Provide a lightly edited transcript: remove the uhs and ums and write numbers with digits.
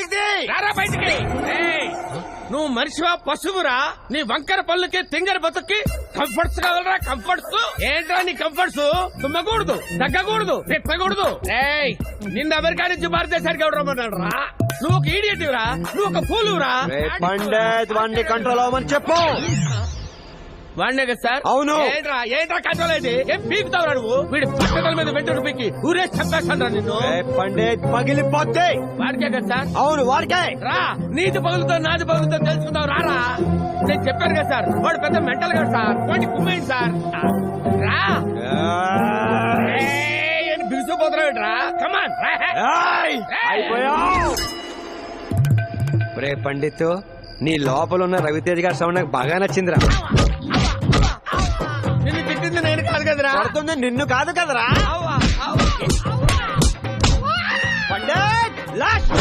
బయటికి రారా బయటికి. నువ్వు మనిషివా పశువురా? నీ వంకర పళ్ళుకి తింగర బతుక్కి కంఫర్ట్స్ కావాలరా? కంఫర్ట్స్ ఏంట్రా నీ కంఫర్ట్స్? తుమ్మకూడదు, తగ్గకూడదు, తిట్టకూడదు. నిన్న అమెరికా నుంచి భారతదేశానికి ఎవరు రమ్మన్నాడు రా? నువ్వు ఒక ఈడియట్ రా, నువ్వు ఒక ఫూలురా. పండిత్ వాడిని కంట్రోల్ అవ్వమని చెప్పు. వాడినే కదా సార్? అవును. ఏంట్రా కంట్రోల్ అయితే ఏం పీకుతావురా నువ్వు? వీడి పక్కల మీద వెంటనే పీకి ఊరే చంపేస్తాను నిన్ను. పండిత్ పగిలిపోతే వాడికే కదా సార్? అవును వాడికే. రా, నీది పగులుతో నాది పగులుతో తెలుసుకుందాం రారా. నేను చెప్పాను కదా సార్, వాడు పెద్ద మెంటల్ గా సార్. వాడిని కుమ్మేయండి సార్. రా బిగుసిపోతున్నాడు రా. కమాన్ అయిపోయావు. రే పండిత్, నీ లోపల ఉన్న రవితేజ్ గారి సౌండ్ నాకు బాగా నచ్చిందిరా. నిన్ను తిట్టింది నేను కాదు కదరా. పడుతుంది నిన్ను కాదు కదరా. అవ్వా, అవ్వా. పండిత్ లాస్ట్